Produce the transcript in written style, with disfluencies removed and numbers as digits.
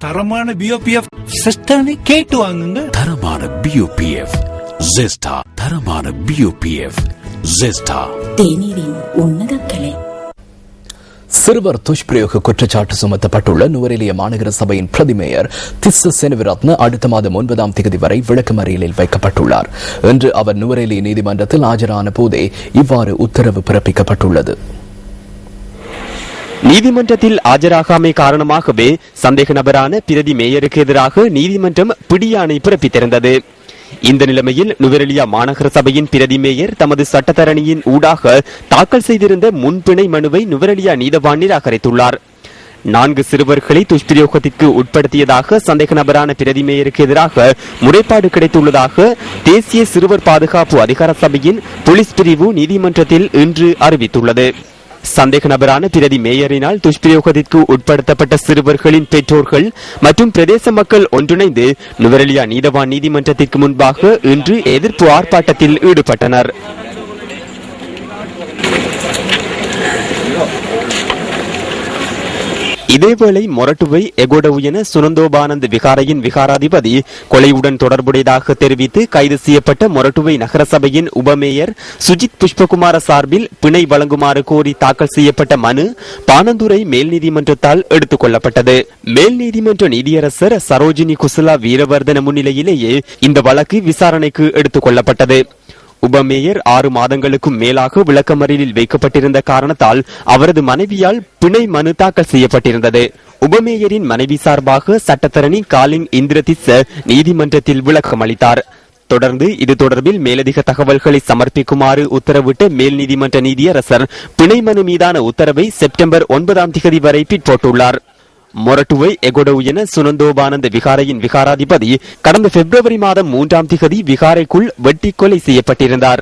தரமான பிஓபிஎஃப் சிஸ்டனை கேட்டு வாங்குங்க. தரமான பிஓபிஎஃப் ஜெஸ்டா, தரமான பிஓபிஎஃப் ஜெஸ்டா. தேநீரின் உன்னத கலை. சிறுவர் துஷ்பிரயோக குற்றச்சாட்டு சுமத்தப்பட்டுள்ள நுவரெலியா மாநகர சபையின் பிரதி மேயர் திஸ்ஸ செனவிரத்ன அடுத்த மாதம் 9ஆம் தேதி வரை விளக்கமறியலில் வைக்கப்பட்டுள்ளார். இன்று அவர் நுவரெலியா நீதிமன்றத்தில் ஆஜரான போதே இவ்வாறு உத்தரவு பிறப்பிக்கப்பட்டுள்ளது. நீதிமன்றத்தில் ஆஜராகாமை காரணமாகவே சந்தேக நபரான பிரதி மேயருக்கு எதிராக நீதிமன்றம் பிடியாணை பிறப்பித்திருந்தது. இந்த நிலைமையில் நுவரெலியா மாநகர சபையின் பிரதி மேயர் தமது சட்டத்தரணியின் ஊடாக தாக்கல் செய்திருந்த முன்பிணை மனுவை நுவரெலியா நீதவான் நிராகரித்துள்ளார். 4 சிறுவர்களை துஷ்பிரயோகத்திற்கு உட்படுத்தியதாக சந்தேக நபரான பிரதி மேயருக்கு எதிராக முறைப்பாடு கிடைத்துள்ளதாக தேசிய சிறுவர் பாதுகாப்பு அதிகார சபையின் போலீஸ் பிரிவு நீதிமன்றத்தில் இன்று அறிவித்துள்ளது. சந்தேக நபரான பிரதி மேயரினால் துஷ்பிரயோகத்திற்கு உட்படுத்தப்பட்ட சிறுவர்களின் பெற்றோர்கள் மற்றும் பிரதேச மக்கள் ஒன்றிணைந்து நுவரெலியா நீதவான் நீதிமன்றத்திற்கு முன்பாக இன்று எதிர்ப்பு ஆர்ப்பாட்டத்தில் ஈடுபட்டனர். இதேவேளை மொரட்டுவை எகோடவுயன சுனந்தோபானந்த் விகாரையின் விகாராதிபதி கொலையுடன் தொடர்புடையதாக தெரிவித்து கைது செய்யப்பட்ட மொரட்டுவை நகரசபையின் உபமேயர் சுஜித் புஷ்பகுமார சார்பில் பிணை வழங்குமாறு கோரி தாக்கல் செய்யப்பட்ட மனு பாணந்துறை மேல் நீதிமன்றத்தால் எடுத்துக் கொள்ளப்பட்டது. மேல் நீதிமன்ற நீதியரசர் சரோஜினி குசலா வீரவர்தன முன்னிலையிலேயே இந்த வழக்கு விசாரணைக்கு எடுத்துக் கொள்ளப்பட்டது. உபமேயர் 6 மாதங்களுக்கும் மேலாக விளக்கமறியலில் வைக்கப்பட்டிருந்த காரணத்தால் அவரது மனைவியால் பிணை மனு தாக்கல் செய்யப்பட்டிருந்தது. உபமேயரின் மனைவி சார்பாக சட்டத்தரணி காலிங் இந்திரதிஸ்ஸ நீதிமன்றத்தில் விளக்கம் அளித்தார். தொடர்ந்து இது தொடர்பில் மேலதிக தகவல்களை சமர்ப்பிக்குமாறு உத்தரவிட்ட மேல் நீதிமன்ற நீதியரசர் பிணை மனு மீதான உத்தரவை செப்டம்பர் 9ஆம் தேதி வரை பிற்போட்டுள்ளார். மொரட்டுவை எகோடவுயன சுனந்தோபானந்த விகாரையின் விகாராதிபதி கடந்த பிப்ரவரி மாதம் 3ஆம் தேதி விகாரைக்குள் வெட்டி கொலை செய்யப்பட்டிருந்தார்.